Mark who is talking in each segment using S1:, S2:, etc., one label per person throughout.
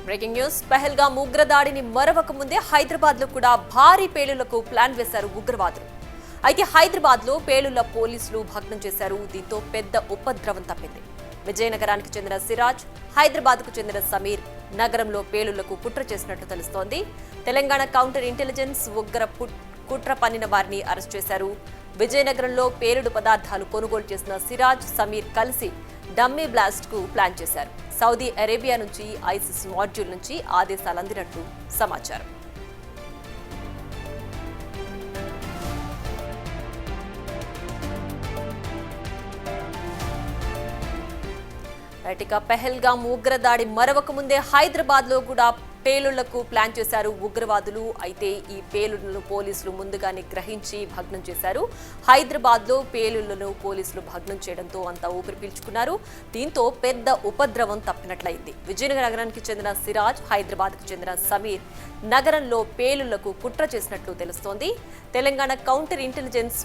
S1: Breaking news Pahalgam ఉగ్రదాడిని మరవక ముందే హైదరాబాద్ లో కూడా భారీ పేలుళ్లకు ప్లాన్ వేశారు ఉగ్రవాదులు. అయితే హైదరాబాద్ లో పేలుళ్ల పోలీసులు భగ్నం చేశారు. దీంతో పెద్ద ఉపద్రవం తప్పింది. విజయనగరానికి చెందిన సిరాజ్, హైదరాబాద్ కు చెందిన సమీర్ నగరంలో పేలుళ్లకు కుట్ర చేసినట్టు తెలుస్తోంది. తెలంగాణ కౌంటర్ ఇంటెలిజెన్స్ కుట్ర పన్నిన వారిని అరెస్ట్ చేశారు. విజయనగరంలో పేలుడు పదార్థాలు కొనుగోలు చేసిన సిరాజ్, సమీర్ కలిసి డమ్మీ బ్లాస్ట్ కు ప్లాన్ చేశారు. సౌదీ అరేబియా నుంచి ఐసిస్ మాడ్యూల్ నుంచి ఆదేశాలు అందినట్లు సమాచారం. ఇక పహల్గాం ఉగ్రదాడి మరవక ముందే హైదరాబాద్ లో కూడా పేలుళ్లకు ప్లాన్ చేశారు ఉగ్రవాదులు. అయితే ఈ పేలుళ్లను పోలీసులు ముందుగానే గ్రహించి భగ్నం చేశారు. హైదరాబాద్ లో పేలుళ్లను పోలీసులు భగ్నం చేయడంతో అంతా ఊపిరి పీల్చుకున్నారు. దీంతో పెద్ద ఉపద్రవం తప్పినట్లయింది. విజయనగరానికి చెందిన సిరాజ్, హైదరాబాద్ కు చెందిన సమీర్ నగరంలో పేలుళ్లకు కుట్ర చేసినట్లు తెలుస్తోంది. తెలంగాణ కౌంటర్ ఇంటెలిజెన్స్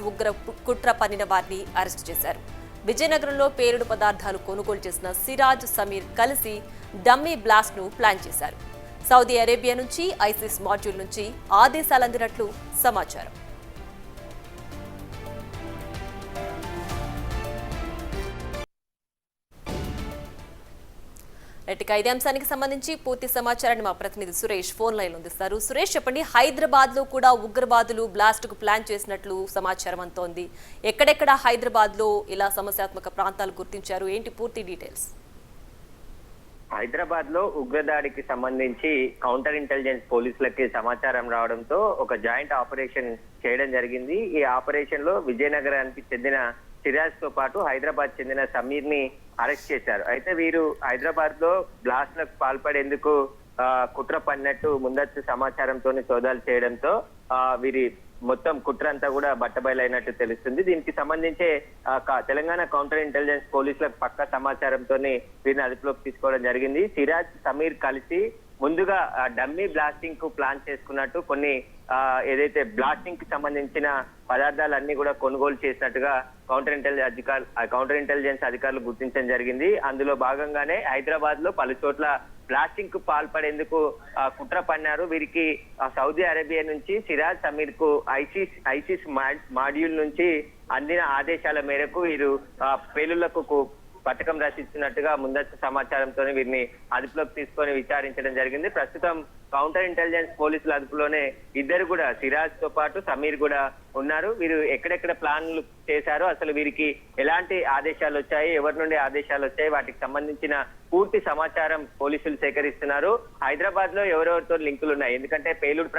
S1: కుట్ర పన్నిన వారిని అరెస్టు చేశారు. విజయనగరంలో పేలుడు పదార్థాలు కొనుగోలు చేసిన సిరాజ్, సమీర్ కలిసి డమ్మీ బ్లాస్ట్ ను ప్లాన్ చేశారు. సౌదీ అరేబియా నుంచి ఐసిస్ మాడ్యూల్ నుంచి ఆదేశాలు అందినట్లు సమాచారం. ఇదే అంశానికి సంబంధించి పూర్తి సమాచారాన్ని మా ప్రతినిధి సురేష్ ఫోన్ లైన్ అందిస్తారు. సురేష్, చెప్పండి, హైదరాబాద్ లో కూడా ఉగ్రవాదులు బ్లాస్ట్ కు ప్లాన్ చేసినట్లు సమాచారం అంతోంది. ఎక్కడెక్కడ హైదరాబాద్ లో ఇలా సమస్యాత్మక ప్రాంతాలు గుర్తించారు, ఏంటి పూర్తి డీటెయిల్స్?
S2: హైదరాబాద్ లో ఉగ్రదాడికి సంబంధించి కౌంటర్ ఇంటెలిజెన్స్ పోలీసులకి సమాచారం రావడంతో ఒక జాయింట్ ఆపరేషన్ చేయడం జరిగింది. ఈ ఆపరేషన్ లో విజయనగరానికి చెందిన సిరాజ్ తో పాటు హైదరాబాద్ చెందిన సమీర్ ని అరెస్ట్ చేశారు. అయితే వీరు హైదరాబాద్ లో బ్లాస్ట్ లకు పాల్పడేందుకు కుట్ర పన్నట్టు ముందస్తు సమాచారంతో సోదాలు చేయడంతో వీరి మొత్తం కుట్ర అంతా కూడా బట్టబయలైనట్టు తెలుస్తుంది. దీనికి సంబంధించే తెలంగాణ కౌంటర్ ఇంటెలిజెన్స్ పోలీసులకు పక్కా సమాచారంతో వీరిని అదుపులోకి తీసుకోవడం జరిగింది. సిరాజ్, సమీర్ కలిసి ముందుగా డమ్మీ బ్లాస్టింగ్ కు ప్లాన్ చేసుకున్నట్టు కొన్ని ఏదైతే బ్లాస్టింగ్ కి సంబంధించిన పదార్థాలన్నీ కూడా కొనుగోలు చేసినట్టుగా కౌంటర్ ఇంటెలిజెన్స్ అధికారులు గుర్తించడం జరిగింది. అందులో భాగంగానే హైదరాబాద్ లో పలు చోట్ల బ్లాస్టింగ్ కు పాల్పడేందుకు కుట్ర పన్నారు. వీరికి సౌదీ అరేబియా నుంచి సిరాజ్, సమీర్ కు ఐసిస్ మాడ్యూల్ నుంచి అందిన ఆదేశాల మేరకు వీరు పేలుళ్లకు పథకం రచిస్తున్నట్టుగా ముందస్తు సమాచారంతో వీరిని అదుపులోకి తీసుకొని విచారించడం జరిగింది. ప్రస్తుతం కౌంటర్ ఇంటెలిజెన్స్ పోలీసుల అదుపులోనే ఇద్దరు కూడా, సిరాజ్ తో పాటు సమీర్ కూడా ఉన్నారు. వీరు ఎక్కడెక్కడ ప్లాన్లు చేశారో, అసలు వీరికి ఎలాంటి ఆదేశాలు వచ్చాయి, ఎవరి నుండి ఆదేశాలు వచ్చాయి, వాటికి సంబంధించిన పూర్తి సమాచారం పోలీసులు సేకరిస్తున్నారు. హైదరాబాద్ లో ఎవరెవరితో లింకులు ఉన్నాయి, ఎందుకంటే పేలుడు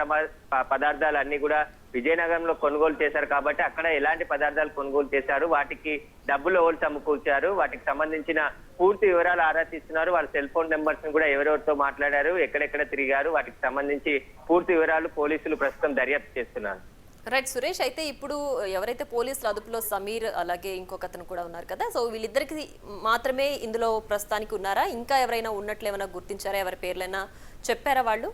S2: పదార్థాలు అన్ని కూడా విజయనగరంలో కొనుగోలు చేశారు కాబట్టి అక్కడ ఎలాంటి పదార్థాలు కొనుగోలు చేశారు, వాటికి డబ్బులు ఎవరు సమకూర్చారు, వాటికి సంబంధించిన పూర్తి వివరాలు ఆరా తీస్తున్నారు. వాళ్ళ సెల్ ఫోన్ నెంబర్స్ ని కూడా ఎవరెవరితో మాట్లాడారు, ఎక్కడెక్కడ తిరిగారు, వాటికి సంబంధించి పూర్తి వివరాలు పోలీసులు ప్రస్తుతం దర్యాప్తు చేస్తున్నారు.
S1: రైట్ సురేష్, అయితే ఇప్పుడు ఎవరైతే పోలీసుల అదుపులో సమీర్ అలాగే ఇంకొక అతను కూడా ఉన్నారు కదా, సో వీళ్ళిద్దరికి మాత్రమే ఇందులో ప్రస్తుతానికి ఉన్నారా? ఇంకా ఎవరైనా ఉన్నట్లు ఏమైనా గుర్తించారా? ఎవరి పేర్లైనా చెప్పారా వాళ్ళు?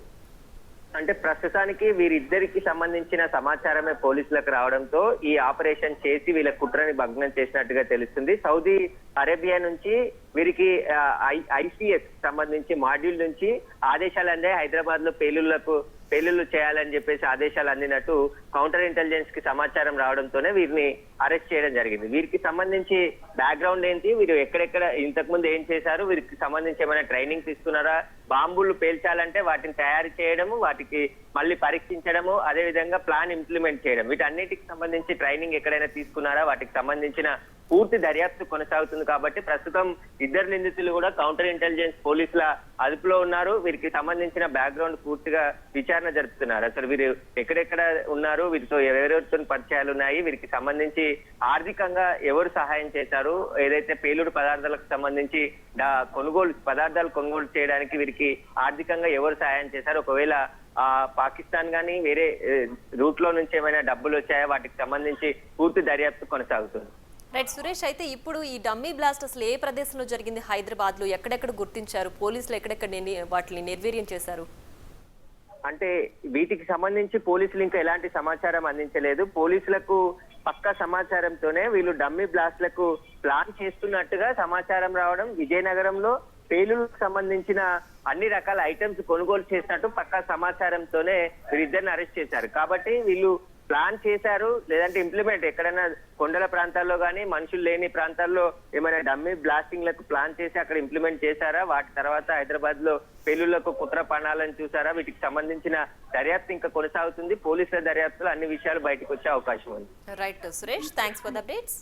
S2: అంటే ప్రస్తుతానికి వీరిద్దరికి సంబంధించిన సమాచారమే పోలీసులకు రావడంతో ఈ ఆపరేషన్ చేసి వీళ్ళ కుట్రని భగ్నం చేసినట్టుగా తెలుస్తుంది. సౌదీ అరేబియా నుంచి వీరికి ఐసిఎస్ సంబంధించి మాడ్యూల్ నుంచి ఆదేశాలు అందాయి. హైదరాబాద్ లో పేలుళ్లు చేయాలని చెప్పేసి ఆదేశాలు అందినట్టు కౌంటర్ ఇంటెలిజెన్స్ కి సమాచారం రావడంతోనే వీరిని అరెస్ట్ చేయడం జరిగింది. వీరికి సంబంధించి బ్యాక్గ్రౌండ్ ఏంటి, వీరు ఎక్కడెక్కడ ఇంతకు ముందు ఏం చేశారు, వీరికి సంబంధించి ఏమైనా ట్రైనింగ్ తీసుకున్నారా, బాంబులు పేల్చాలంటే వాటిని తయారు చేయడము, వాటికి మళ్ళీ పరీక్షించడము, అదే విధంగా ప్లాన్ ఇంప్లిమెంట్ చేయడం, వీటన్నిటికి సంబంధించి ట్రైనింగ్ ఎక్కడైనా తీసుకున్నారా, వాటికి సంబంధించిన పూర్తి దర్యాప్తు కొనసాగుతుంది. కాబట్టి ప్రస్తుతం ఇద్దరు నిందితులు కూడా కౌంటర్ ఇంటెలిజెన్స్ పోలీసుల అదుపులో ఉన్నారు. వీరికి సంబంధించిన బ్యాక్గ్రౌండ్ పూర్తిగా విచారణ జరుపుతున్నారు. అసలు వీరు ఎక్కడెక్కడ ఉన్నారు, వీరితో ఎవరెవరితో పరిచయాలు ఉన్నాయి, వీరికి సంబంధించి ఆర్థికంగా ఎవరు సహాయం చేశారు, ఏదైతే పేలుడు పదార్థాలకు సంబంధించి పదార్థాలు కొనుగోలు చేయడానికి వీరికి ఆర్థికంగా ఎవరు సహాయం చేశారు, ఒకవేళ పాకిస్తాన్ గానీ వేరే రూట్ లో నుంచి ఏమైనా డబ్బులు వచ్చాయా, వాటికి సంబంధించి పూర్తి దర్యాప్తు కొనసాగుతుంది.
S1: రైట్ సురేష్, అయితే ఇప్పుడు ఈ డమ్మీ బ్లాస్ట్ అసలు ఏ ప్రదేశంలో జరిగింది? హైదరాబాద్ లో ఎక్కడెక్కడ గుర్తించారు పోలీసులు, ఎక్కడెక్కడ వాటిని నిర్వీర్యం చేశారు?
S2: అంటే వీటికి సంబంధించి పోలీసులు ఇంకా ఎలాంటి సమాచారం అందించలేదు. పోలీసులకు పక్కా సమాచారంతోనే వీళ్ళు డమ్మీ బ్లాస్ట్లకు ప్లాన్ చేస్తున్నట్టుగా సమాచారం రావడం, విజయనగరంలో పేలులకు సంబంధించిన అన్ని రకాల ఐటమ్స్ కొనుగోలు చేసినట్టు పక్కా సమాచారంతోనే వీరిద్దరిని అరెస్ట్ చేశారు. కాబట్టి వీళ్ళు ప్లాన్ చేశారు, లేదంటే ఇంప్లిమెంట్ ఎక్కడైనా కొండల ప్రాంతాల్లో కానీ మనుషులు లేని ప్రాంతాల్లో ఏమైనా డమ్మీ బ్లాస్టింగ్లకు ప్లాన్ చేసి అక్కడ ఇంప్లిమెంట్ చేశారా, వాటి తర్వాత హైదరాబాద్ లో పేలుళ్లకు కుట్ర పణాలను చూసారా, వీటికి సంబంధించిన దర్యాప్తు ఇంకా కొనసాగుతుంది. పోలీసుల దర్యాప్తులో అన్ని విషయాలు బయటకు వచ్చే అవకాశం ఉంది.
S1: Right Suresh, thanks for the updates.